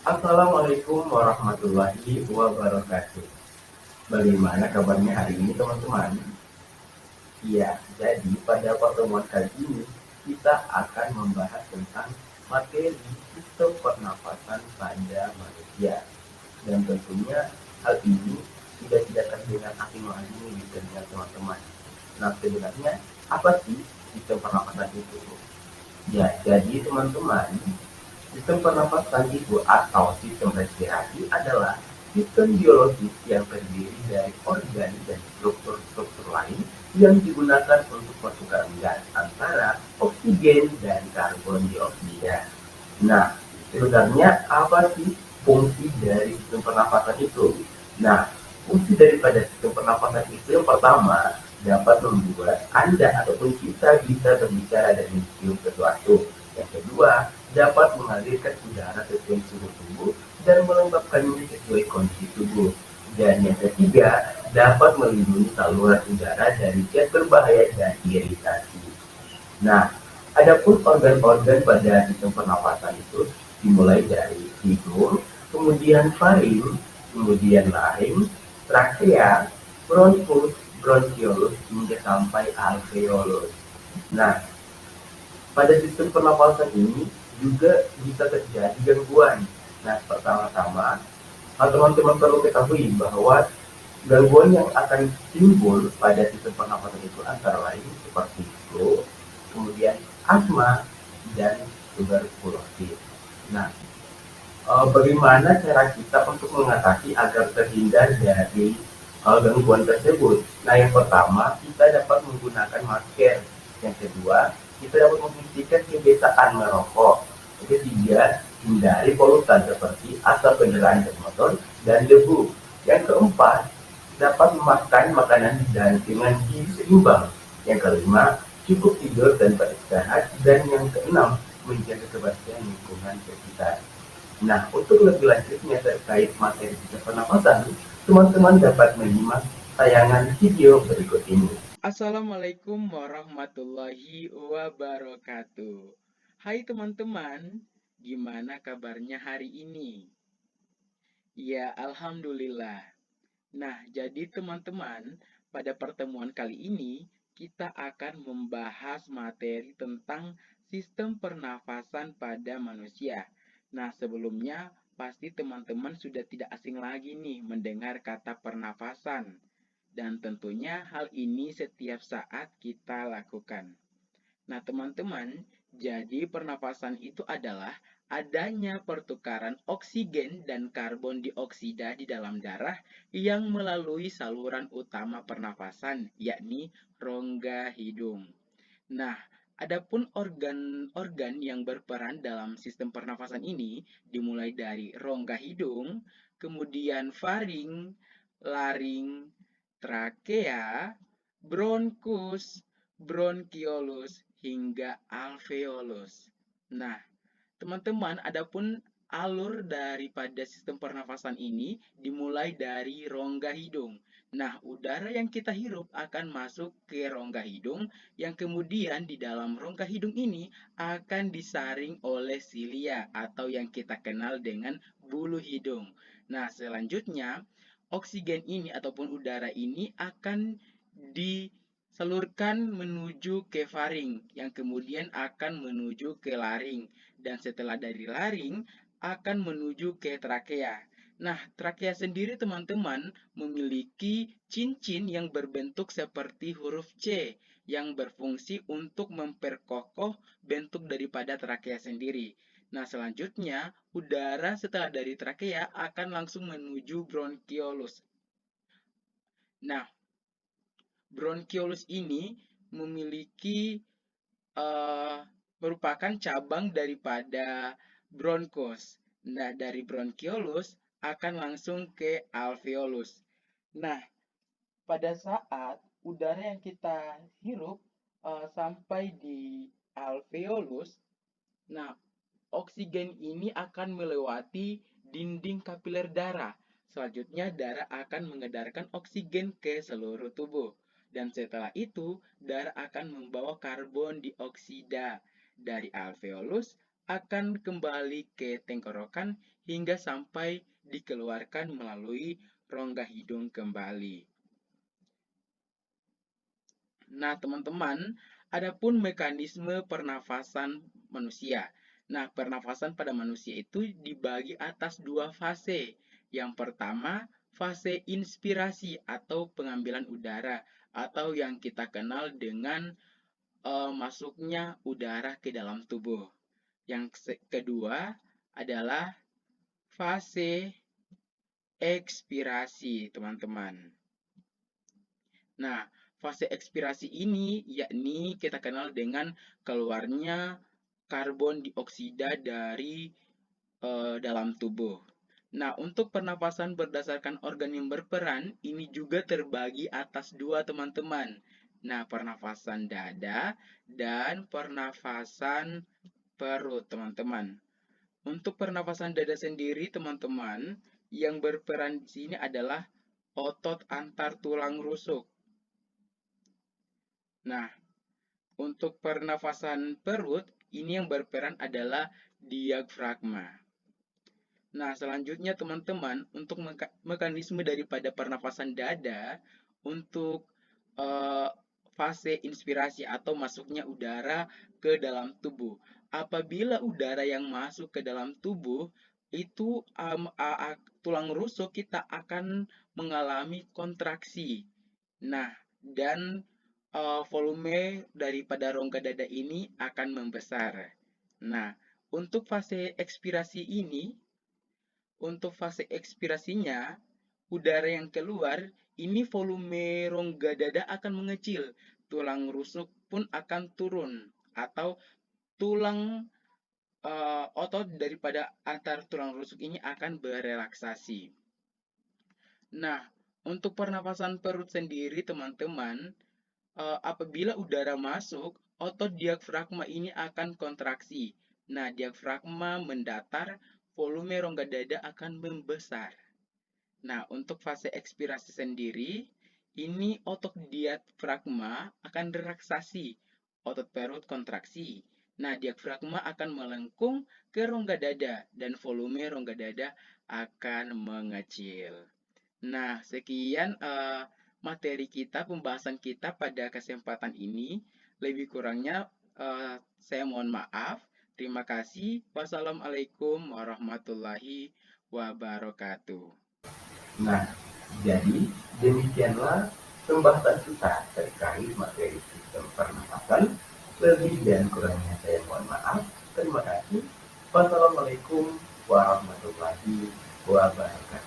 Assalamualaikum warahmatullahi wabarakatuh. Bagaimana kabarnya hari ini teman-teman? Ya, jadi pada pertemuan kali ini kita akan membahas tentang materi sistem pernapasan pada manusia. Dan tentunya hal ini tidak terdengar asing lagi di telinga teman-teman. Nah, sebenarnya apa sih sistem pernapasan itu? Ya, jadi teman-teman, sistem pernapasan itu atau sistem respirasi adalah sistem biologis yang terdiri dari organ dan struktur-struktur lain yang digunakan untuk pertukaran gas antara oksigen dan karbon dioksida. Nah, sebenarnya apa sih fungsi dari sistem pernapasan itu? Nah, fungsi daripada sistem pernapasan itu yang pertama dapat membuat Anda ataupun kita bisa berbicara dan mencium sesuatu. Yang kedua, dapat mengalirkan udara sesuai suhu tubuh dan melembabkannya sesuai kondisi tubuh. Dan yang ketiga, dapat melindungi saluran udara dari gas berbahaya dan iritasi. Nah, adapun organ-organ pada sistem pernapasan itu dimulai dari hidung, kemudian faring, kemudian laring, trakea, bronkus, bronkiolus hingga sampai alveolus. Nah, pada sistem pernapasan ini juga bisa terjadi gangguan. Nah, pertama-tama, teman-teman perlu ketahui bahwa gangguan yang akan timbul pada sistem pernapasan itu antara lain seperti flu, kemudian asma, dan tuberkulosis. Nah, bagaimana cara kita untuk mengatasi agar terhindar dari gangguan tersebut? Nah, yang pertama, kita dapat menggunakan masker. Yang kedua, kita dapat menghentikan kebiasaan merokok. Yang ketiga, hindari polutan seperti asap kendaraan bermotor dan debu. Yang keempat, dapat memakan makanan dan dengan gizi seimbang. Yang kelima, cukup tidur dan beristirahat. Dan yang keenam, menjaga kebersihan lingkungan sekitar. Nah, untuk lebih lanjutnya terkait materi sistem pernapasan, teman-teman dapat menyimak tayangan video berikut ini. Assalamualaikum warahmatullahi wabarakatuh. Hai teman-teman, gimana kabarnya hari ini? Ya, alhamdulillah. Nah, jadi teman-teman, pada pertemuan kali ini kita akan membahas materi tentang sistem pernafasan pada manusia. Nah, sebelumnya pasti teman-teman sudah tidak asing lagi nih mendengar kata pernafasan. Dan tentunya hal ini setiap saat kita lakukan. Nah, teman-teman, jadi pernapasan itu adalah adanya pertukaran oksigen dan karbon dioksida di dalam darah yang melalui saluran utama pernapasan, yakni rongga hidung. Nah, adapun organ-organ yang berperan dalam sistem pernafasan ini dimulai dari rongga hidung, kemudian faring, laring, trakea, bronkus, bronkiolus, hingga alveolus. Nah, teman-teman, adapun alur daripada sistem pernafasan ini dimulai dari rongga hidung. Nah, udara yang kita hirup akan masuk ke rongga hidung, yang kemudian di dalam rongga hidung ini akan disaring oleh silia atau yang kita kenal dengan bulu hidung. Nah, selanjutnya oksigen ini ataupun udara ini akan disalurkan menuju ke faring, yang kemudian akan menuju ke laring, dan setelah dari laring akan menuju ke trakea. Nah, trakea sendiri teman-teman memiliki cincin yang berbentuk seperti huruf C yang berfungsi untuk memperkokoh bentuk daripada trakea sendiri. Nah, selanjutnya udara setelah dari trakea akan langsung menuju bronkiolus. Nah, bronkiolus ini memiliki eh, merupakan cabang daripada bronkos. Nah, dari bronkiolus akan langsung ke alveolus. Nah, pada saat udara yang kita hirup sampai di alveolus, nah, oksigen ini akan melewati dinding kapiler darah. Selanjutnya, darah akan mengedarkan oksigen ke seluruh tubuh. Dan setelah itu, darah akan membawa karbon dioksida dari alveolus akan kembali ke tenggorokan hingga sampai dikeluarkan melalui rongga hidung kembali. Nah, teman-teman, adapun mekanisme pernafasan manusia. Nah, pernafasan pada manusia itu dibagi atas dua fase. Yang pertama, fase inspirasi atau pengambilan udara atau yang kita kenal dengan masuknya udara ke dalam tubuh. Yang kedua adalah fase ekspirasi, teman-teman. Nah, fase ekspirasi ini yakni kita kenal dengan keluarnya karbon dioksida dari dalam tubuh. Nah, untuk pernapasan berdasarkan organ yang berperan, ini juga terbagi atas dua, teman-teman. Nah, pernafasan dada dan pernafasan perut, teman-teman. Untuk pernafasan dada sendiri, teman-teman, yang berperan di sini adalah otot antar tulang rusuk. Nah, untuk pernafasan perut, ini yang berperan adalah diafragma. Nah, selanjutnya teman-teman, untuk mekanisme daripada pernafasan dada, untuk fase inspirasi atau masuknya udara ke dalam tubuh. Apabila udara yang masuk ke dalam tubuh, itu tulang rusuk kita akan mengalami kontraksi. Nah, dan volume daripada rongga dada ini akan membesar. Nah, untuk fase ekspirasi ini, untuk fase ekspirasinya, udara yang keluar, ini volume rongga dada akan mengecil. Tulang rusuk pun akan turun atau tulang otot daripada antar tulang rusuk ini akan berelaksasi. Nah, untuk pernafasan perut sendiri, teman-teman, apabila udara masuk, otot diafragma ini akan kontraksi. Nah, diafragma mendatar, volume rongga dada akan membesar. Nah, untuk fase ekspirasi sendiri, ini otot diafragma akan relaksasi, otot perut kontraksi. Nah, diafragma akan melengkung ke rongga dada dan volume rongga dada akan mengecil. Nah, sekian materi kita, pembahasan kita pada kesempatan ini. Lebih kurangnya saya mohon maaf. Terima kasih. Wassalamualaikum warahmatullahi wabarakatuh. Nah, jadi demikianlah pembahasan kita terkait materi sistem pernapasan. Lebih dan kurangnya saya mohon maaf. Terima kasih. Wassalamualaikum warahmatullahi wabarakatuh.